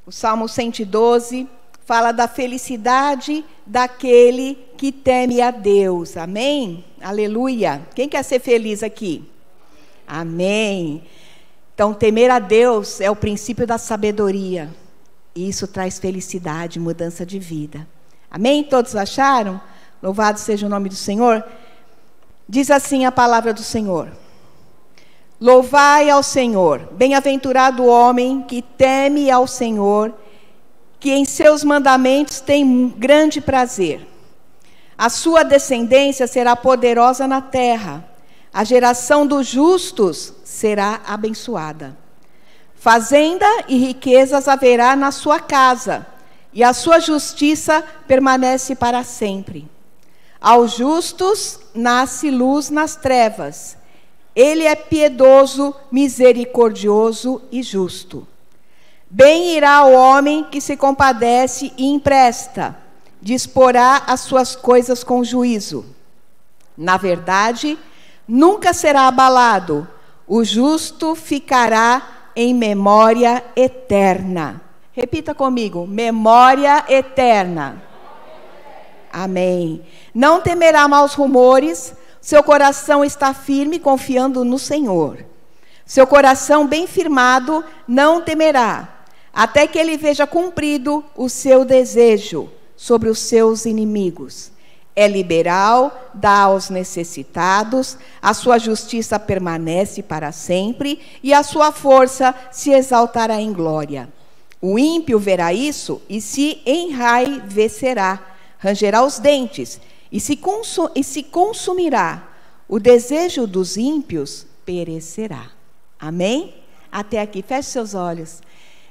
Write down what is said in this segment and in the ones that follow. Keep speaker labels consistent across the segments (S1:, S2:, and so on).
S1: O Salmo 112 fala da felicidade daquele que teme a Deus. Amém? Aleluia. Quem quer ser feliz aqui? Amém. Então, temer a Deus é o princípio da sabedoria. E isso traz felicidade, mudança de vida. Amém? Todos acharam? Louvado seja o nome do Senhor. Diz assim a palavra do Senhor: louvai ao Senhor, bem-aventurado o homem que teme ao Senhor, que em seus mandamentos tem grande prazer. A sua descendência será poderosa na terra, a geração dos justos será abençoada. Fazenda e riquezas haverá na sua casa, e a sua justiça permanece para sempre. Aos justos nasce luz nas trevas. Ele é piedoso, misericordioso e justo. Bem irá o homem que se compadece e empresta, disporá as suas coisas com juízo. Na verdade, nunca será abalado, o justo ficará em memória eterna. Repita comigo: memória eterna. Amém. Não temerá maus rumores, seu coração está firme, confiando no Senhor. Seu coração bem firmado não temerá, até que ele veja cumprido o seu desejo sobre os seus inimigos. É liberal, dá aos necessitados, a sua justiça permanece para sempre e a sua força se exaltará em glória. O ímpio verá isso e se enraivecerá, rangerá os dentes e se consumirá. O desejo dos ímpios perecerá. Amém? Até aqui, feche seus olhos.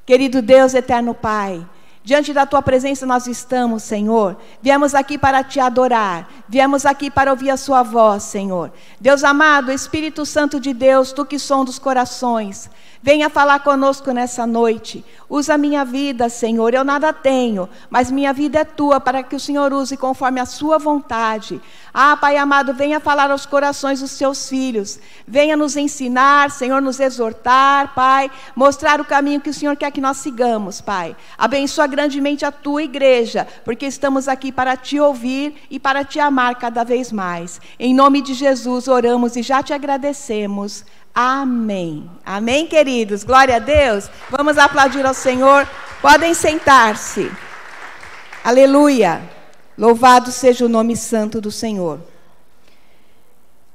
S1: Querido Deus, eterno Pai, diante da Tua presença nós estamos, Senhor. Viemos aqui para Te adorar. Viemos aqui para ouvir a Sua voz, Senhor. Deus amado, Espírito Santo de Deus, Tu que sondas os corações, venha falar conosco nessa noite. Usa a minha vida, Senhor. Eu nada tenho, mas minha vida é Tua, para que o Senhor use conforme a Sua vontade. Ah, Pai amado, venha falar aos corações dos Seus filhos. Venha nos ensinar, Senhor, nos exortar, Pai. Mostrar o caminho que o Senhor quer que nós sigamos, Pai. Abençoa grandemente a Tua igreja, porque estamos aqui para Te ouvir e para Te amar cada vez mais. Em nome de Jesus oramos e já Te agradecemos. Amém. Amém, queridos? Glória a Deus. Vamos aplaudir ao Senhor. Podem sentar-se. Aleluia. Louvado seja o nome santo do Senhor.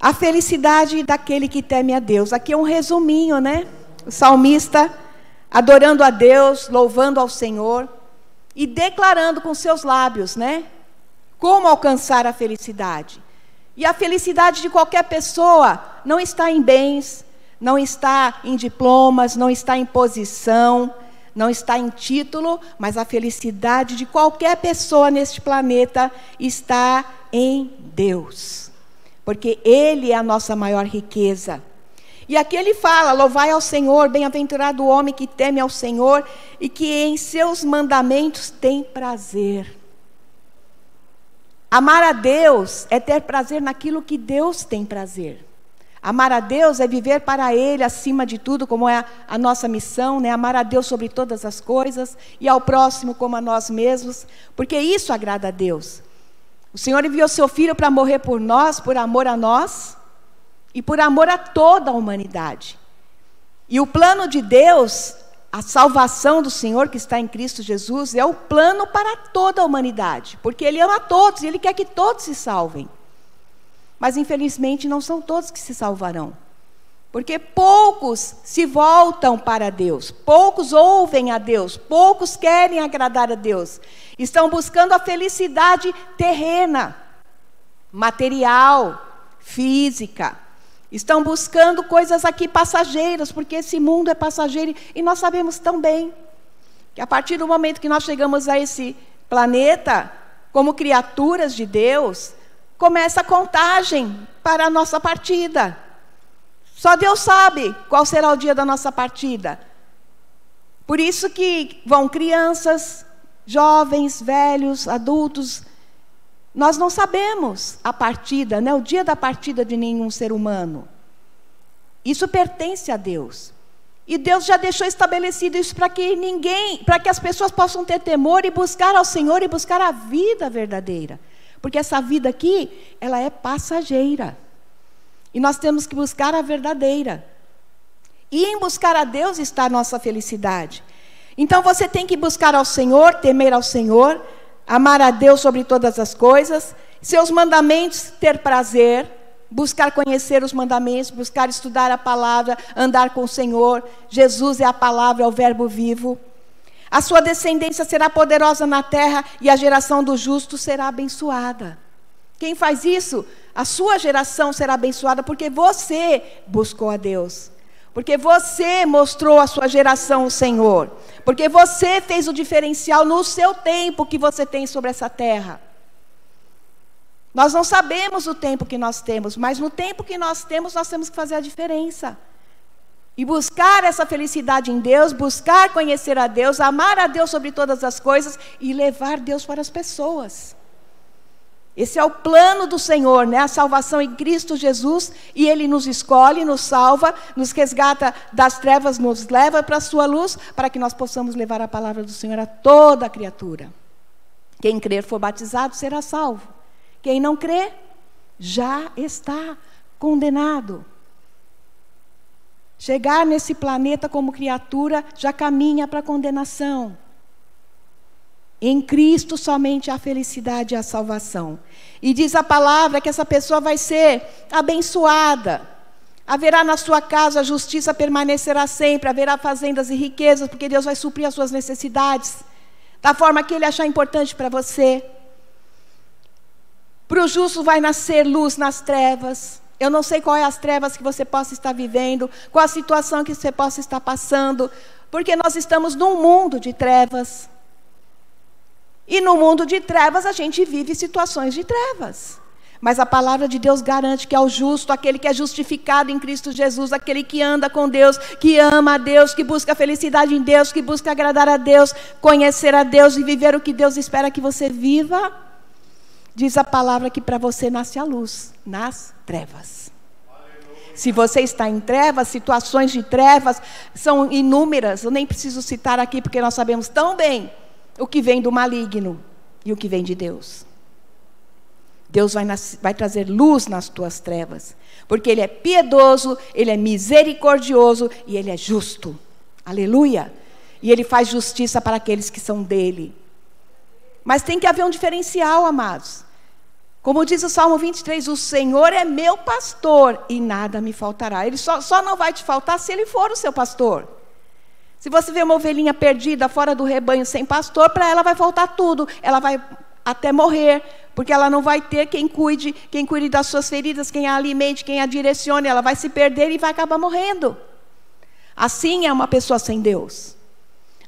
S1: A felicidade daquele que teme a Deus. Aqui é um resuminho, né? O salmista adorando a Deus, louvando ao Senhor e declarando com seus lábios, né? Como alcançar a felicidade. E a felicidade de qualquer pessoa não está em bens, não está em diplomas, não está em posição, não está em título, mas a felicidade de qualquer pessoa neste planeta está em Deus. Porque Ele é a nossa maior riqueza. E aqui ele fala: louvai ao Senhor, bem-aventurado o homem que teme ao Senhor e que em seus mandamentos tem prazer. Amar a Deus é ter prazer naquilo que Deus tem prazer. Amar a Deus é viver para Ele acima de tudo, como é a nossa missão, né? Amar a Deus sobre todas as coisas e ao próximo como a nós mesmos, porque isso agrada a Deus. O Senhor enviou seu Filho para morrer por nós, por amor a nós e por amor a toda a humanidade. E o plano de Deus, a salvação do Senhor que está em Cristo Jesus, é o plano para toda a humanidade, porque Ele ama a todos e Ele quer que todos se salvem. Mas infelizmente não são todos que se salvarão, porque poucos se voltam para Deus, poucos ouvem a Deus, poucos querem agradar a Deus, estão buscando a felicidade terrena, material, física, estão buscando coisas aqui passageiras, porque esse mundo é passageiro, e nós sabemos tão bem que a partir do momento que nós chegamos a esse planeta, como criaturas de Deus, começa a contagem para a nossa partida. Só Deus sabe qual será o dia da nossa partida. Por isso que vão crianças, jovens, velhos, adultos. Nós não sabemos a partida, né? O dia da partida de nenhum ser humano. Isso pertence a Deus. E Deus já deixou estabelecido isso para que as pessoas possam ter temor e buscar ao Senhor e buscar a vida verdadeira. Porque essa vida aqui, ela é passageira. E nós temos que buscar a verdadeira. E em buscar a Deus está a nossa felicidade. Então você tem que buscar ao Senhor, temer ao Senhor, amar a Deus sobre todas as coisas, seus mandamentos ter prazer, buscar conhecer os mandamentos, buscar estudar a palavra, andar com o Senhor. Jesus é a palavra, é o verbo vivo. A sua descendência será poderosa na terra e a geração do justo será abençoada. Quem faz isso? A sua geração será abençoada porque você buscou a Deus. Porque você mostrou à sua geração o Senhor. Porque você fez o diferencial no seu tempo que você tem sobre essa terra. Nós não sabemos o tempo que nós temos, mas no tempo que nós temos que fazer a diferença. E buscar essa felicidade em Deus, buscar conhecer a Deus, amar a Deus sobre todas as coisas e levar Deus para as pessoas. Esse é o plano do Senhor, né? A salvação em Cristo Jesus, e Ele nos escolhe, nos salva, nos resgata das trevas, nos leva para a sua luz, para que nós possamos levar a palavra do Senhor a toda a criatura. Quem crer for batizado será salvo. Quem não crê, já está condenado. Chegar nesse planeta como criatura, já caminha para a condenação. Em Cristo somente há felicidade e a salvação. E diz a palavra que essa pessoa vai ser abençoada. Haverá na sua casa a justiça, permanecerá sempre. Haverá fazendas e riquezas, porque Deus vai suprir as suas necessidades, da forma que Ele achar importante para você. Para o justo vai nascer luz nas trevas. Eu não sei qual é as trevas que você possa estar vivendo, qual a situação que você possa estar passando, porque nós estamos num mundo de trevas. E no mundo de trevas a gente vive situações de trevas. Mas a palavra de Deus garante que é o justo, aquele que é justificado em Cristo Jesus, aquele que anda com Deus, que ama a Deus, que busca a felicidade em Deus, que busca agradar a Deus, conhecer a Deus e viver o que Deus espera que você viva. Diz a palavra que para você nasce a luz nas trevas. Se você está em trevas, situações de trevas são inúmeras. Eu nem preciso citar aqui, porque nós sabemos tão bem o que vem do maligno e o que vem de Deus. Deus vai trazer luz nas tuas trevas, porque Ele é piedoso, Ele é misericordioso e Ele é justo. Aleluia! E Ele faz justiça para aqueles que são dEle. Mas tem que haver um diferencial, amados. Como diz o Salmo 23, o Senhor é meu pastor e nada me faltará. Ele só não vai te faltar se Ele for o seu pastor. Se você vê uma ovelhinha perdida fora do rebanho sem pastor, para ela vai faltar tudo. Ela vai até morrer, porque ela não vai ter quem cuide das suas feridas, quem a alimente, quem a direcione. Ela vai se perder e vai acabar morrendo. Assim é uma pessoa sem Deus.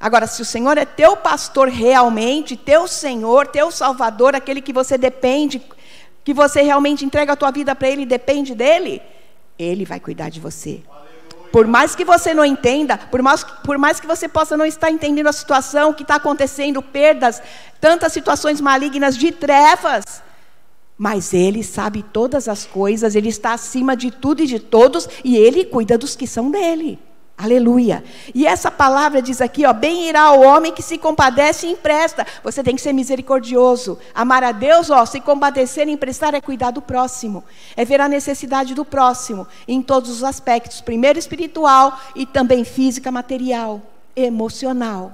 S1: Agora, se o Senhor é teu pastor realmente, teu Senhor, teu Salvador, aquele que você depende, que você realmente entrega a tua vida para Ele e depende dEle, Ele vai cuidar de você. Por mais que você não entenda, por mais que você possa não estar entendendo a situação, o que está acontecendo, perdas, tantas situações malignas de trevas, mas Ele sabe todas as coisas, Ele está acima de tudo e de todos, e Ele cuida dos que são dEle. Aleluia. E essa palavra diz aqui, bem irá o homem que se compadece e empresta. Você tem que ser misericordioso. Amar a Deus, se compadecer e emprestar é cuidar do próximo. É ver a necessidade do próximo em todos os aspectos. Primeiro espiritual e também física, material, emocional.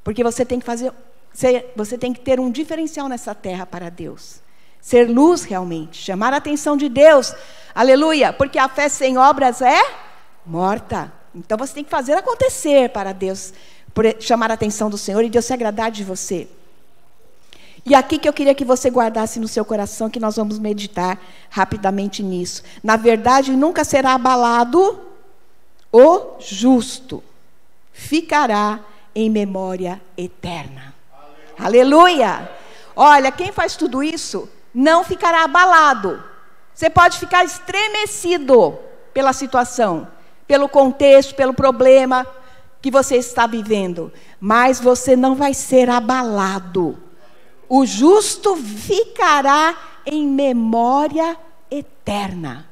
S1: Porque você tem que ter um diferencial nessa terra para Deus. Ser luz realmente. Chamar a atenção de Deus. Aleluia. Porque a fé sem obras é morta. Então você tem que fazer acontecer para Deus, por chamar a atenção do Senhor e Deus se agradar de você. E aqui que eu queria que você guardasse no seu coração, que nós vamos meditar rapidamente nisso. Na verdade, nunca será abalado o justo, ficará em memória eterna. Aleluia! Olha, quem faz tudo isso não ficará abalado. Você pode ficar estremecido pela situação, pelo contexto, pelo problema que você está vivendo, mas você não vai ser abalado. O justo ficará em memória eterna.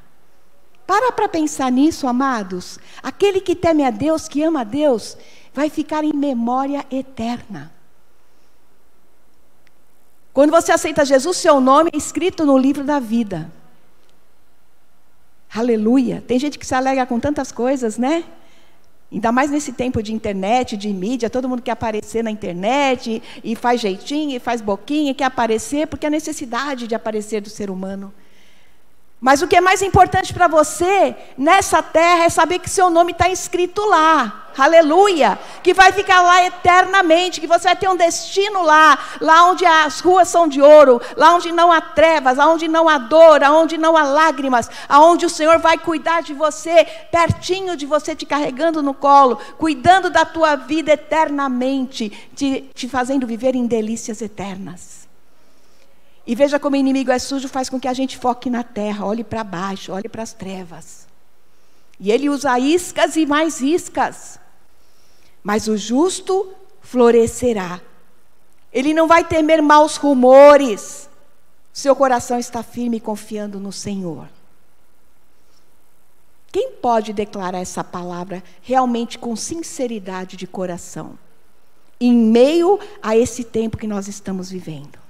S1: Para pensar nisso, amados. Aquele que teme a Deus, que ama a Deus, vai ficar em memória eterna. Quando você aceita Jesus, seu nome é escrito no livro da vida. Aleluia. Tem gente que se alegra com tantas coisas, né? Ainda mais nesse tempo de internet, de mídia, todo mundo quer aparecer na internet, e faz jeitinho, e faz boquinha, e quer aparecer, porque é a necessidade de aparecer do ser humano. Mas o que é mais importante para você, nessa terra, é saber que seu nome está escrito lá. Aleluia. Que vai ficar lá eternamente, que você vai ter um destino lá onde as ruas são de ouro, lá onde não há trevas, onde não há dor, onde não há lágrimas, aonde o Senhor vai cuidar de você, pertinho de você, te carregando no colo, cuidando da tua vida eternamente, te fazendo viver em delícias eternas. E veja como o inimigo é sujo, faz com que a gente foque na terra, olhe para baixo, olhe para as trevas. E ele usa iscas e mais iscas. Mas o justo florescerá. Ele não vai temer maus rumores. Seu coração está firme, confiando no Senhor. Quem pode declarar essa palavra realmente com sinceridade de coração? Em meio a esse tempo que nós estamos vivendo.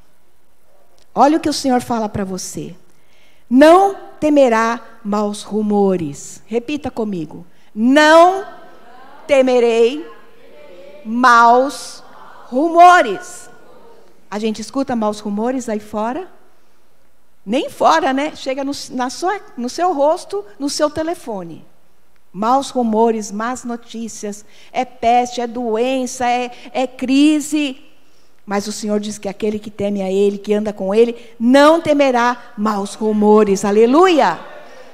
S1: Olha o que o Senhor fala para você. Não temerá maus rumores. Repita comigo. Não temerei maus rumores. A gente escuta maus rumores aí fora? Nem fora, né? Chega no seu rosto, no seu telefone. Maus rumores, más notícias. É peste, é doença, é crise. Mas o Senhor diz que aquele que teme a Ele, que anda com Ele, não temerá maus rumores. Aleluia!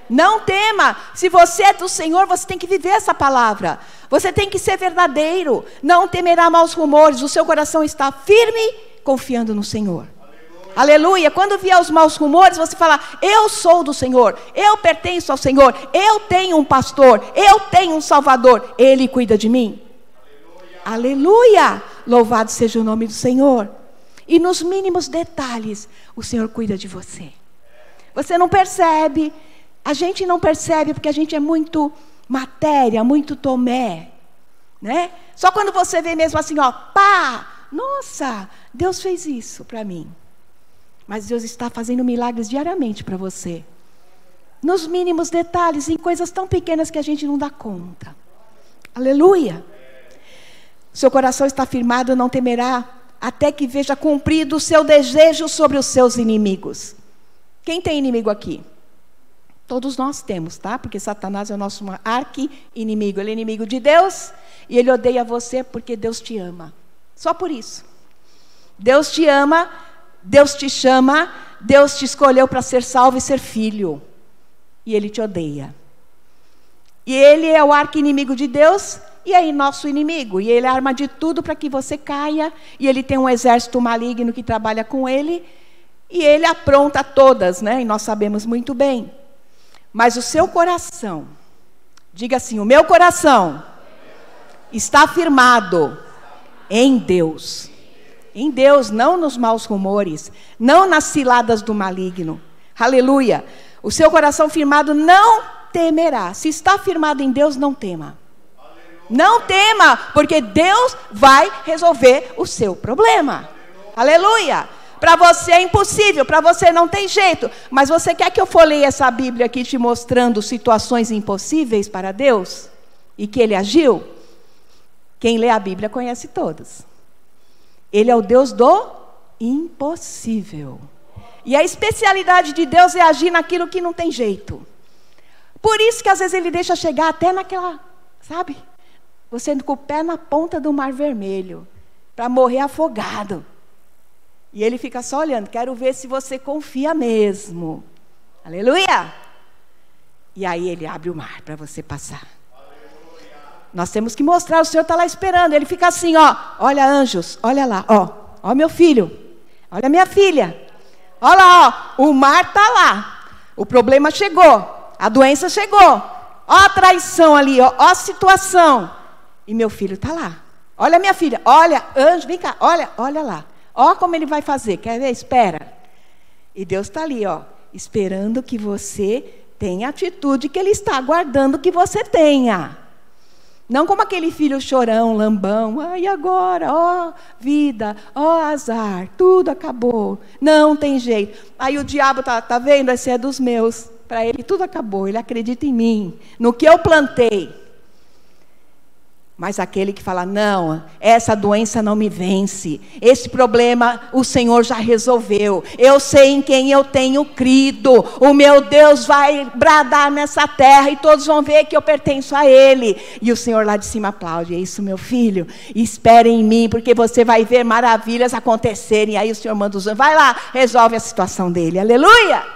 S1: Não tema. Se você é do Senhor, você tem que viver essa palavra. Você tem que ser verdadeiro. Não temerá maus rumores. O seu coração está firme, confiando no Senhor. Aleluia! Quando vier os maus rumores, você fala, eu sou do Senhor, eu pertenço ao Senhor, eu tenho um pastor, eu tenho um Salvador, Ele cuida de mim. Aleluia! Louvado seja o nome do Senhor. E nos mínimos detalhes, o Senhor cuida de você. Você não percebe. A gente não percebe porque a gente é muito matéria, muito Tomé, né? Só quando você vê mesmo assim, ó, pá, nossa, Deus fez isso para mim. Mas Deus está fazendo milagres diariamente para você. Nos mínimos detalhes, em coisas tão pequenas que a gente não dá conta. Aleluia! Seu coração está firmado, não temerá, até que veja cumprido o seu desejo sobre os seus inimigos. Quem tem inimigo aqui? Todos nós temos, tá? Porque Satanás é o nosso arqui-inimigo. Ele é inimigo de Deus e ele odeia você porque Deus te ama. Só por isso. Deus te ama, Deus te chama, Deus te escolheu para ser salvo e ser filho. E ele te odeia. E ele é o arqui-inimigo de Deus. E aí nosso inimigo, e ele arma de tudo para que você caia, e ele tem um exército maligno que trabalha com ele, e ele apronta todas, né? E nós sabemos muito bem. Mas o seu coração, diga assim, o meu coração está firmado em Deus. Em Deus, não nos maus rumores, não nas ciladas do maligno. Aleluia! O seu coração firmado não temerá. Se está firmado em Deus, não tema. Não tema, porque Deus vai resolver o seu problema. Aleluia! Para você é impossível, para você não tem jeito. Mas você quer que eu folheie essa Bíblia aqui te mostrando situações impossíveis para Deus? E que Ele agiu? Quem lê a Bíblia conhece todos. Ele é o Deus do impossível. E a especialidade de Deus é agir naquilo que não tem jeito. Por isso que às vezes Ele deixa chegar até naquela, sabe? Você com o pé na ponta do Mar Vermelho, para morrer afogado. E Ele fica só olhando, quero ver se você confia mesmo. Aleluia! E aí Ele abre o mar para você passar. Aleluia. Nós temos que mostrar, o Senhor está lá esperando. Ele fica assim, ó, olha anjos, olha lá, ó meu filho, olha minha filha. Olha lá, ó, o mar está lá. O problema chegou, a doença chegou. Ó a traição ali, ó a situação. E meu filho está lá. Olha minha filha, olha, anjo, vem cá, olha lá. Ó como Ele vai fazer, quer ver? Espera. E Deus está ali, ó, esperando que você Tenha a atitude que Ele está aguardando que você tenha. Não como aquele filho chorão, lambão. E agora? Ó vida, ó azar, tudo acabou. Não tem jeito. Aí o diabo tá vendo? Esse é dos meus. Para ele tudo acabou. Ele acredita em mim, no que eu plantei. Mas aquele que fala, não, essa doença não me vence. Esse problema o Senhor já resolveu. Eu sei em quem eu tenho crido. O meu Deus vai bradar nessa terra e todos vão ver que eu pertenço a Ele. E o Senhor lá de cima aplaude. É isso, meu filho. Espere em mim, porque você vai ver maravilhas acontecerem. E aí o Senhor manda os anjos. Vai lá, resolve a situação dele. Aleluia!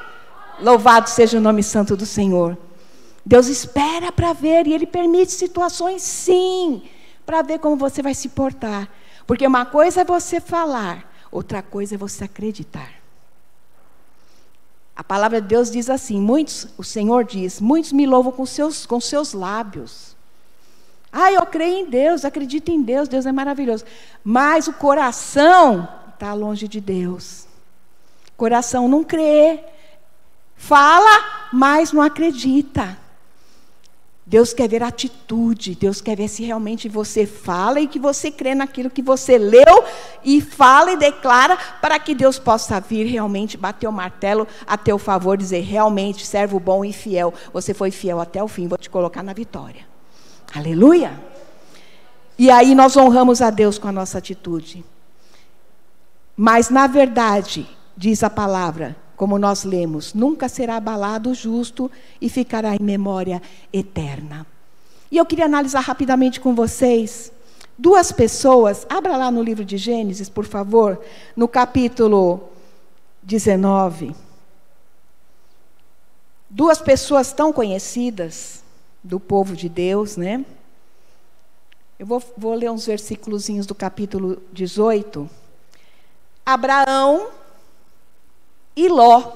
S1: Louvado seja o nome santo do Senhor. Deus espera para ver, e Ele permite situações, sim, para ver como você vai se portar. Porque uma coisa é você falar, outra coisa é você acreditar. A palavra de Deus diz assim, o Senhor diz, muitos me louvam com seus lábios. Eu creio em Deus, acredito em Deus, Deus é maravilhoso. Mas o coração está longe de Deus. O coração não crê. Fala, mas não acredita. Deus quer ver atitude, Deus quer ver se realmente você fala e que você crê naquilo que você leu e fala e declara, para que Deus possa vir realmente bater o martelo a teu favor, dizer, realmente, servo bom e fiel, você foi fiel até o fim, vou te colocar na vitória. Aleluia! E aí nós honramos a Deus com a nossa atitude. Mas na verdade, diz a palavra, como nós lemos, nunca será abalado o justo e ficará em memória eterna. E eu queria analisar rapidamente com vocês duas pessoas. Abra lá no livro de Gênesis, por favor, no capítulo 19. Duas pessoas tão conhecidas do povo de Deus, né? Eu vou ler uns versículozinhos do capítulo 18. Abraão e Ló,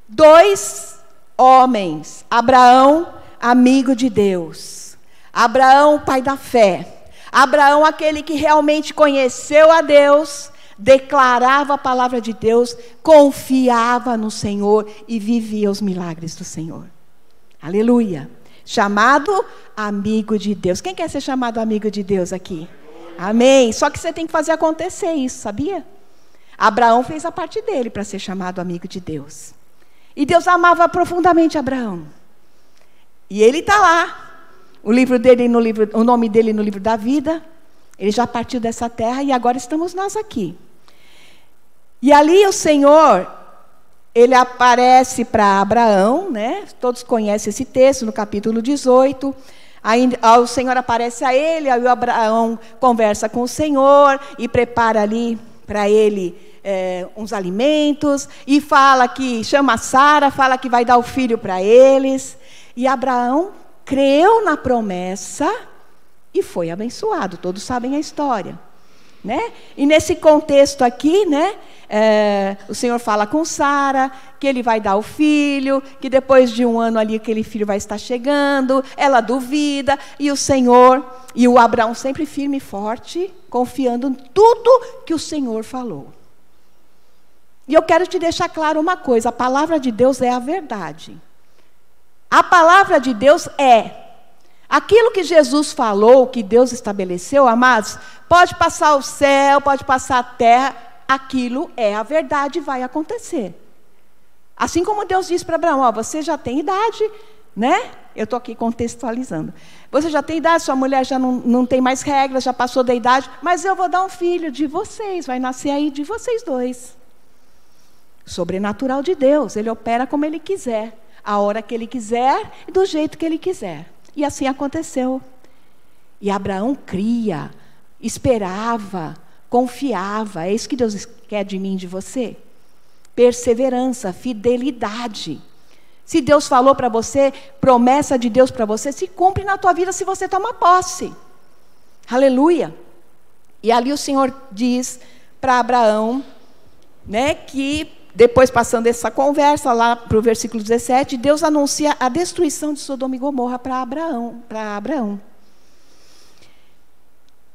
S1: dois homens. Abraão, amigo de Deus. Abraão, pai da fé. Abraão, aquele que realmente conheceu a Deus, declarava a palavra de Deus, confiava no Senhor e vivia os milagres do Senhor. Aleluia. Chamado amigo de Deus. Quem quer ser chamado amigo de Deus aqui? Amém. Só que você tem que fazer acontecer isso, sabia? Abraão fez a parte dele para ser chamado amigo de Deus. E Deus amava profundamente Abraão. E ele está lá. O nome dele no livro da vida. Ele já partiu dessa terra e agora estamos nós aqui. E ali o Senhor, Ele aparece para Abraão, né? Todos conhecem esse texto no capítulo 18. Aí o Senhor aparece a ele, aí o Abraão conversa com o Senhor e prepara ali para ele uns alimentos, e chama Sara, fala que vai dar o filho para eles. E Abraão creu na promessa e foi abençoado. Todos sabem a história, né? E nesse contexto aqui, né, o Senhor fala com Sara que ele vai dar o filho, que depois de um ano ali aquele filho vai estar chegando. Ela duvida, e o Senhor, e o Abraão sempre firme e forte, confiando em tudo que o Senhor falou. E eu quero te deixar claro uma coisa: a palavra de Deus é a verdade. A palavra de Deus é aquilo que Jesus falou, que Deus estabeleceu, amados. Pode passar o céu, pode passar a terra, aquilo é a verdade e vai acontecer. Assim como Deus disse para Abraão, você já tem idade, né? Eu estou aqui contextualizando. Você já tem idade, sua mulher já não tem mais regras, já passou da idade, mas eu vou dar um filho de vocês, vai nascer aí de vocês dois. Sobrenatural de Deus, Ele opera como Ele quiser, a hora que Ele quiser e do jeito que Ele quiser. E assim aconteceu. E Abraão cria, esperava, confiava. É isso que Deus quer de mim e de você. Perseverança, fidelidade. Se Deus falou para você, promessa de Deus para você, se cumpre na tua vida se você toma posse. Aleluia. E ali o Senhor diz para Abraão, né, que depois, passando essa conversa lá para o versículo 17, Deus anuncia a destruição de Sodoma e Gomorra para Abraão.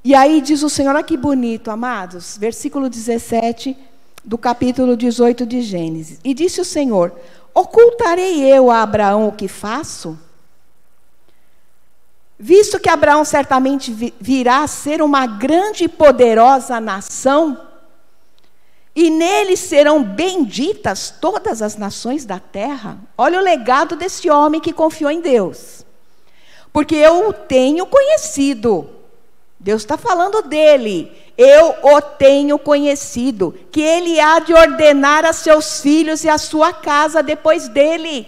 S1: E aí diz o Senhor, olha que bonito, amados, versículo 17 do capítulo 18 de Gênesis. E disse o Senhor, ocultarei eu a Abraão o que faço? Visto que Abraão certamente virá a ser uma grande e poderosa nação, e nele serão benditas todas as nações da terra. Olha o legado desse homem que confiou em Deus. Porque eu o tenho conhecido. Deus está falando dele. Eu o tenho conhecido, que ele há de ordenar a seus filhos e a sua casa depois dele.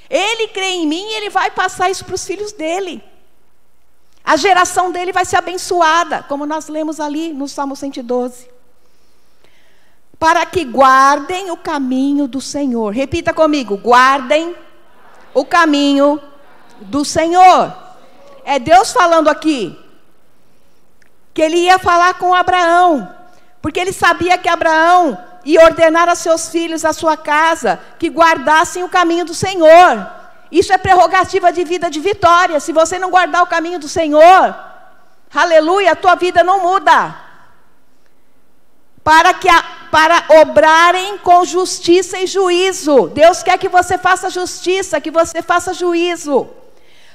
S1: Ele crê em mim e ele vai passar isso para os filhos dele. A geração dele vai ser abençoada, como nós lemos ali no Salmo 112. Para que guardem o caminho do Senhor. Repita comigo, guardem o caminho do Senhor. É Deus falando aqui. Que ele ia falar com Abraão, porque ele sabia que Abraão ia ordenar a seus filhos, a sua casa, que guardassem o caminho do Senhor. Isso é prerrogativa de vida de vitória. Se você não guardar o caminho do Senhor, aleluia, a tua vida não muda. Para obrarem com justiça e juízo. Deus quer que você faça justiça, que você faça juízo.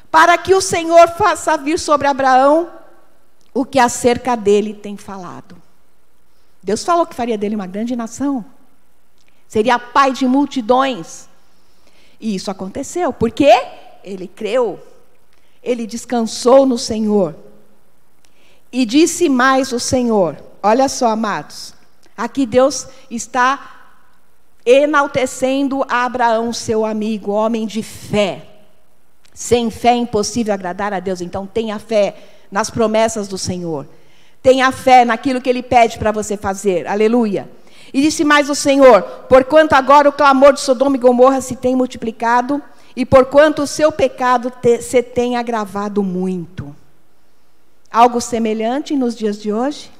S1: Para que o Senhor faça vir sobre Abraão o que acerca dele tem falado. Deus falou que faria dele uma grande nação. Seria pai de multidões. E isso aconteceu, porque ele creu. Ele descansou no Senhor. E disse mais o Senhor. Olha só, amados. Aqui Deus está enaltecendo a Abraão, seu amigo, homem de fé. Sem fé é impossível agradar a Deus. Então tenha fé nas promessas do Senhor. Tenha fé naquilo que Ele pede para você fazer. Aleluia. E disse mais o Senhor: porquanto agora o clamor de Sodoma e Gomorra se tem multiplicado, e porquanto o seu pecado se tem agravado muito. Algo semelhante nos dias de hoje?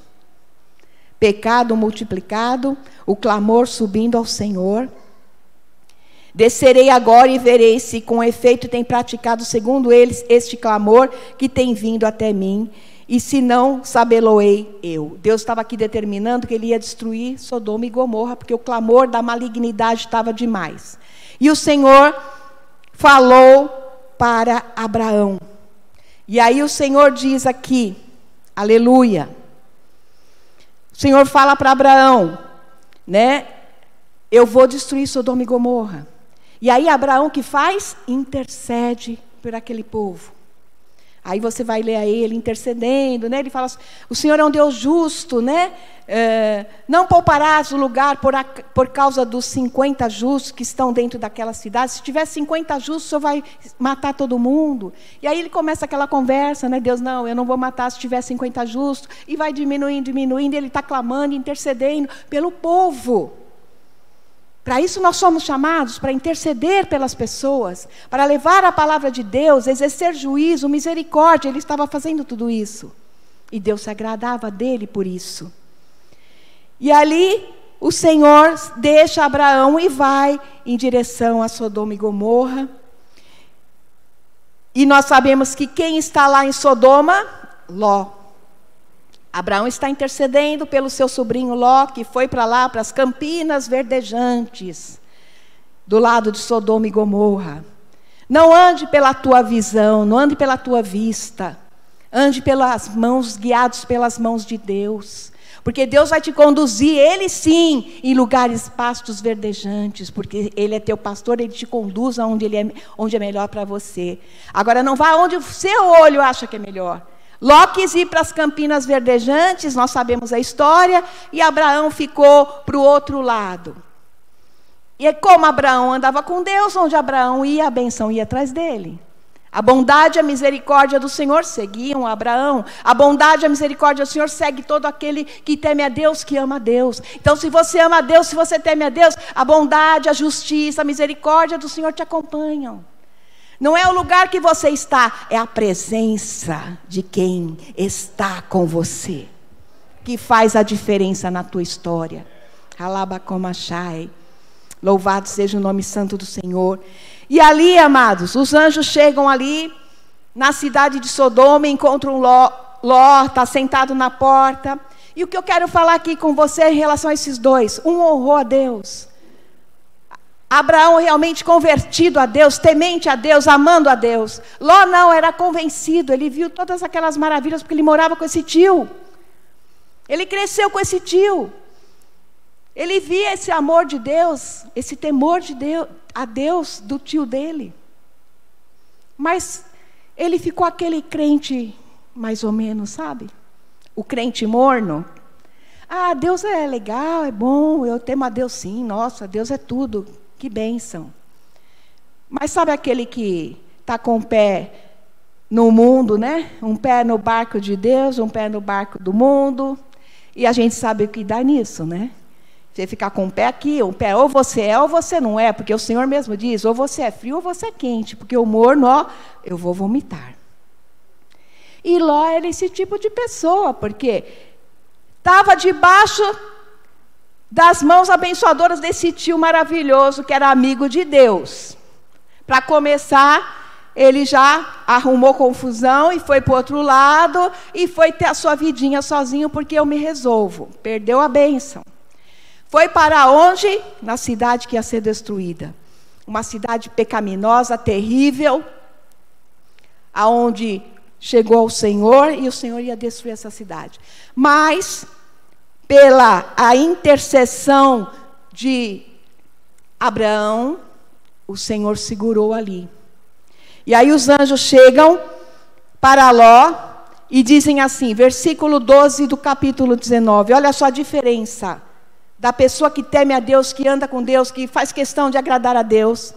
S1: Pecado multiplicado, o clamor subindo ao Senhor. Descerei agora e verei se com efeito tem praticado segundo eles este clamor que tem vindo até mim, e se não, sabê-lo-ei eu. Deus estava aqui determinando que ele ia destruir Sodoma e Gomorra, porque o clamor da malignidade estava demais. E o Senhor falou para Abraão. E aí o Senhor diz aqui, aleluia. O Senhor fala para Abraão, né? Eu vou destruir Sodoma e Gomorra. E aí Abraão que faz? Intercede por aquele povo. Aí você vai ler a ele intercedendo, né? Ele fala assim, o Senhor é um Deus justo, né? Não pouparás o lugar por causa dos 50 justos que estão dentro daquela cidade. Se tiver 50 justos, o Senhor vai matar todo mundo. E aí ele começa aquela conversa, né? Deus, não, eu não vou matar se tiver 50 justos. E vai diminuindo, e ele está clamando, intercedendo pelo povo. Para isso nós somos chamados, para interceder pelas pessoas, para levar a palavra de Deus, exercer juízo, misericórdia. Ele estava fazendo tudo isso. E Deus se agradava dele por isso. E ali o Senhor deixa Abraão e vai em direção a Sodoma e Gomorra. E nós sabemos que quem está lá em Sodoma? Ló. Abraão está intercedendo pelo seu sobrinho Ló, que foi para lá, para as campinas verdejantes, do lado de Sodoma e Gomorra. Não ande pela tua visão, não ande pela tua vista. Ande pelas mãos, guiados pelas mãos de Deus. Porque Deus vai te conduzir, Ele sim, em lugares pastos verdejantes. Porque Ele é teu pastor, Ele te conduz onde é melhor para você. Agora não vá onde o seu olho acha que é melhor. Ló quis ir para as campinas verdejantes, nós sabemos a história, e Abraão ficou para o outro lado. E como Abraão andava com Deus, onde Abraão ia, a benção ia atrás dele. A bondade e a misericórdia do Senhor seguiam Abraão. A bondade e a misericórdia do Senhor segue todo aquele que teme a Deus, que ama a Deus. Então, se você ama a Deus, se você teme a Deus, a bondade, a justiça, a misericórdia do Senhor te acompanham. Não é o lugar que você está, é a presença de quem está com você, que faz a diferença na tua história. Alabakomachai. Louvado seja o nome santo do Senhor. E ali, amados, os anjos chegam ali, na cidade de Sodoma, encontram Ló, está sentado na porta. E o que eu quero falar aqui com você em relação a esses dois? Um honrou a Deus. Abraão realmente convertido a Deus, temente a Deus, amando a Deus. Ló não, era convencido, ele viu todas aquelas maravilhas porque ele morava com esse tio. Ele cresceu com esse tio. Ele via esse amor de Deus, esse temor de Deus, a Deus do tio dele. Mas ele ficou aquele crente mais ou menos, sabe? O crente morno. Ah, Deus é legal, é bom, eu temo a Deus sim, nossa, Deus é tudo. Que bênção. Mas sabe aquele que está com o pé no mundo, né? Um pé no barco de Deus, um pé no barco do mundo. E a gente sabe o que dá nisso, né? Você ficar com um pé aqui, um pé, ou você é ou você não é, porque o Senhor mesmo diz, ou você é frio ou você é quente, porque o morno, ó, eu vou vomitar. E Ló era esse tipo de pessoa, porque estava debaixo das mãos abençoadoras desse tio maravilhoso, que era amigo de Deus. Para começar, ele já arrumou confusão e foi para o outro lado, e foi ter a sua vidinha sozinho, porque eu me resolvo. Perdeu a bênção. Foi para onde? Na cidade que ia ser destruída. Uma cidade pecaminosa, terrível, aonde chegou o Senhor, e o Senhor ia destruir essa cidade. Mas pela a intercessão de Abraão, o Senhor segurou ali. E aí os anjos chegam para Ló e dizem assim, versículo 12 do capítulo 19, olha só a diferença da pessoa que teme a Deus, que anda com Deus, que faz questão de agradar a Deus,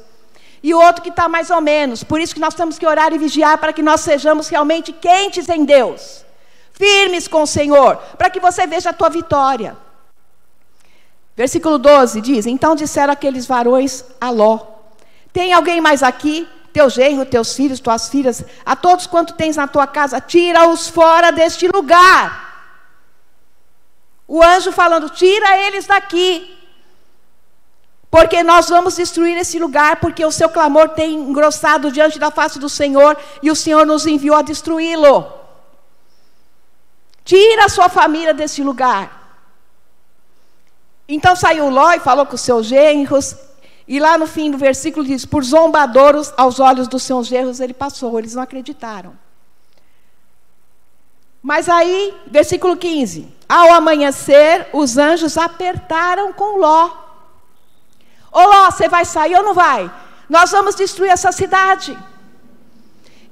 S1: e o outro que está mais ou menos. Por isso que nós temos que orar e vigiar, para que nós sejamos realmente quentes em Deus, firmes com o Senhor, para que você veja a tua vitória. Versículo 12 diz, então disseram aqueles varões a Ló, tem alguém mais aqui? Teu genro, teus filhos, tuas filhas, a todos quanto tens na tua casa, tira-os fora deste lugar. O anjo falando, tira eles daqui, porque nós vamos destruir esse lugar, porque o seu clamor tem engrossado diante da face do Senhor, e o Senhor nos enviou a destruí-lo. Tira a sua família desse lugar. Então saiu Ló e falou com os seus genros, e lá no fim do versículo diz, por zombadouros aos olhos dos seus genros ele passou, eles não acreditaram. Mas aí, versículo 15, ao amanhecer, os anjos apertaram com Ló. Ô Ló, você vai sair ou não vai? Nós vamos destruir essa cidade.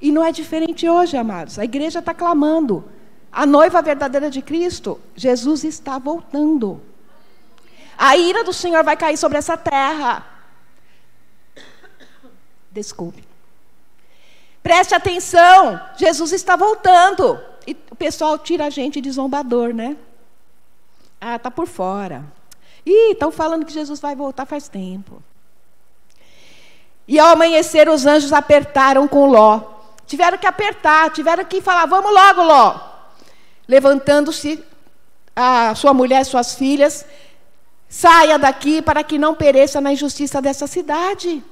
S1: E não é diferente hoje, amados. A igreja está clamando. A noiva verdadeira de Cristo, Jesus está voltando. A ira do Senhor vai cair sobre essa terra. Desculpe. Preste atenção, Jesus está voltando. E o pessoal tira a gente de zombador, né? Ah, está por fora. Ih, estão falando que Jesus vai voltar faz tempo. E ao amanhecer os anjos apertaram com Ló. Tiveram que apertar, tiveram que falar, vamos logo, Ló. Levantando-se a sua mulher e suas filhas, saia daqui para que não pereça na injustiça dessa cidade.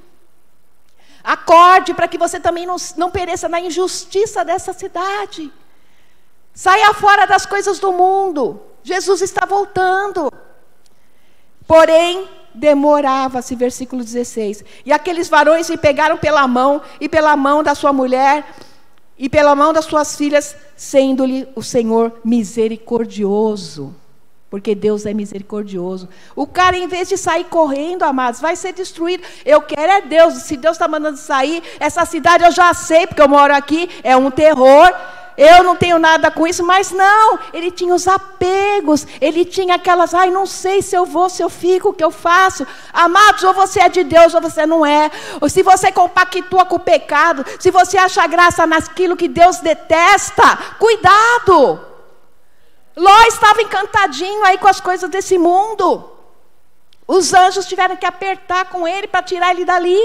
S1: Acorde para que você também não pereça na injustiça dessa cidade. Saia fora das coisas do mundo. Jesus está voltando. Porém, demorava-se, versículo 16. E aqueles varões lhe pegaram pela mão, e pela mão da sua mulher, e pela mão das suas filhas, sendo-lhe o Senhor misericordioso. Porque Deus é misericordioso. O cara, em vez de sair correndo, amados, vai ser destruído. Eu quero é Deus. Se Deus está mandando sair, essa cidade eu já sei, porque eu moro aqui, é um terror. Eu não tenho nada com isso, mas não, ele tinha os apegos, ele tinha aquelas, ai, não sei se eu vou, se eu fico, o que eu faço. Amados, ou você é de Deus ou você não é. Ou se você compactua com o pecado, se você acha graça naquilo que Deus detesta, cuidado. Ló estava encantadinho aí com as coisas desse mundo. Os anjos tiveram que apertar com ele para tirar ele dali.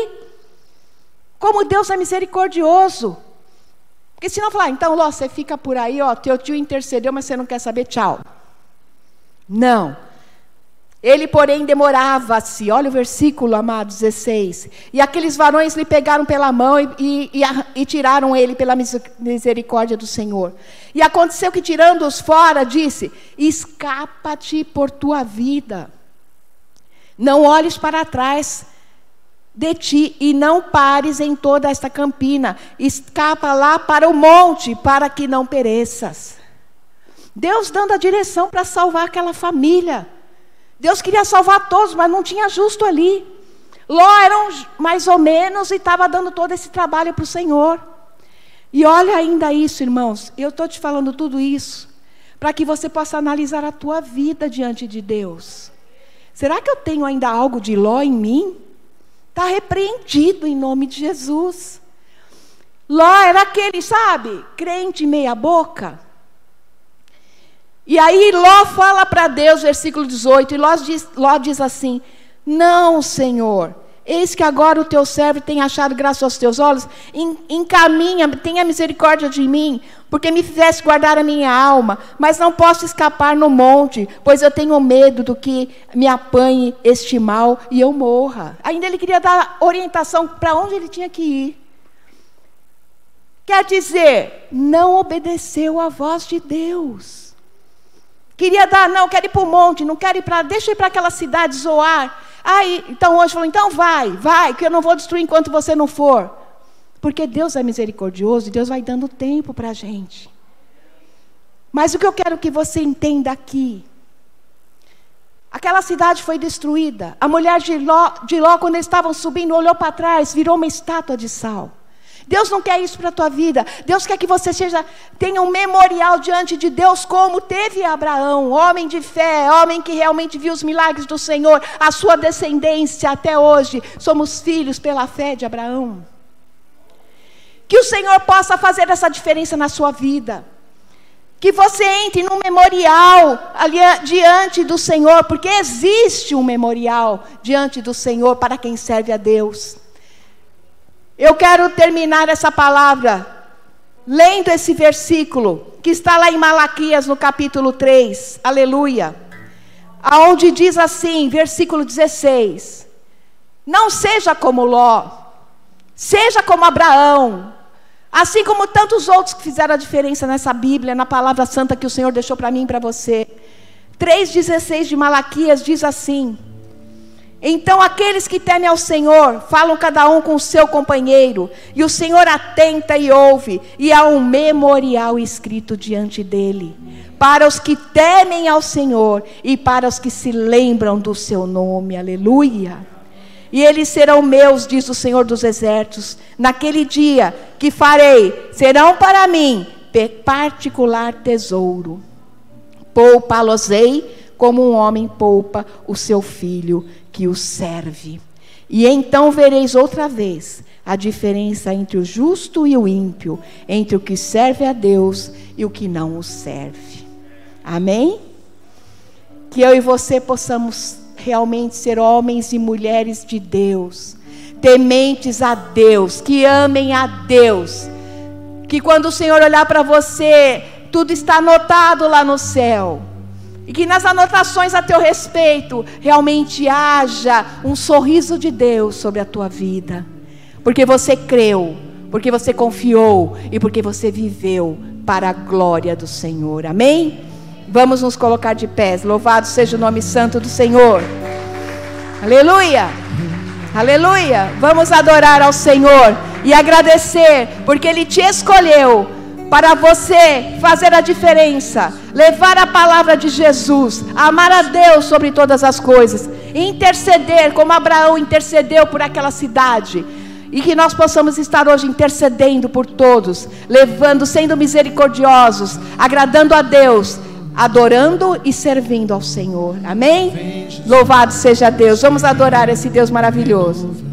S1: Como Deus é misericordioso. Porque senão falar, então Ló, você fica por aí, ó, teu tio intercedeu, mas você não quer saber, tchau. Não. Ele, porém, demorava-se. Olha o versículo, amado, 16. E aqueles varões lhe pegaram pela mão e tiraram ele pela misericórdia do Senhor. E aconteceu que, tirando-os fora, disse, escapa-te por tua vida. Não olhes para trás, de ti, e não pares em toda esta campina, escapa lá para o monte, para que não pereças. Deus dando a direção para salvar aquela família. Deus queria salvar todos, mas não tinha justo ali. Ló era mais ou menos e estava dando todo esse trabalho para o Senhor. E olha ainda isso, irmãos, eu estou te falando tudo isso para que você possa analisar a tua vida diante de Deus. Será que eu tenho ainda algo de Ló em mim? Está repreendido em nome de Jesus. Ló era aquele, sabe, crente meia boca. E aí Ló fala para Deus, versículo 18, e Ló diz assim: não, Senhor, eis que agora o teu servo tem achado graça aos teus olhos, encaminha, tenha misericórdia de mim, porque me fizeste guardar a minha alma, mas não posso escapar no monte, pois eu tenho medo do que me apanhe este mal e eu morra. Ainda ele queria dar orientação para onde ele tinha que ir. Quer dizer, não obedeceu à voz de Deus. Queria dar, não, quero ir para o monte, não quero ir para, deixa eu ir para aquela cidade, Zoar. Aí, então o anjo falou, então vai, que eu não vou destruir enquanto você não for. Porque Deus é misericordioso e Deus vai dando tempo para a gente. Mas o que eu quero que você entenda aqui, aquela cidade foi destruída. A mulher de Ló, quando eles estavam subindo, olhou para trás, virou uma estátua de sal. Deus não quer isso para a tua vida. Deus quer que você tenha um memorial diante de Deus, como teve Abraão, homem de fé, homem que realmente viu os milagres do Senhor. A sua descendência até hoje, somos filhos pela fé de Abraão. Que o Senhor possa fazer essa diferença na sua vida. Que você entre num memorial ali diante do Senhor, porque existe um memorial diante do Senhor para quem serve a Deus. Eu quero terminar essa palavra lendo esse versículo que está lá em Malaquias no capítulo 3, aleluia, aonde diz assim, versículo 16: não seja como Ló, seja como Abraão, assim como tantos outros que fizeram a diferença nessa Bíblia, na palavra santa que o Senhor deixou para mim e para você. 3,16 de Malaquias diz assim: então aqueles que temem ao Senhor, falam cada um com o seu companheiro, e o Senhor atenta e ouve, e há um memorial escrito diante dele, para os que temem ao Senhor, e para os que se lembram do seu nome, aleluia. E eles serão meus, diz o Senhor dos Exércitos, naquele dia que farei, serão para mim particular tesouro. Poupa-los-ei como um homem poupa o seu filho que o serve. E então vereis outra vez a diferença entre o justo e o ímpio, entre o que serve a Deus e o que não o serve. Amém? Que eu e você possamos realmente ser homens e mulheres de Deus, tementes a Deus, que amem a Deus, que quando o Senhor olhar para você, tudo está anotado lá no céu, e que nas anotações a teu respeito realmente haja um sorriso de Deus sobre a tua vida, porque você creu, porque você confiou e porque você viveu para a glória do Senhor. Amém? Vamos nos colocar de pés. Louvado seja o nome santo do Senhor. Aleluia, aleluia. Vamos adorar ao Senhor e agradecer, porque Ele te escolheu para você fazer a diferença, levar a palavra de Jesus, amar a Deus sobre todas as coisas, interceder como Abraão intercedeu por aquela cidade, e que nós possamos estar hoje intercedendo por todos, levando, sendo misericordiosos, agradando a Deus, adorando e servindo ao Senhor. Amém? Louvado seja Deus. Vamos adorar esse Deus maravilhoso.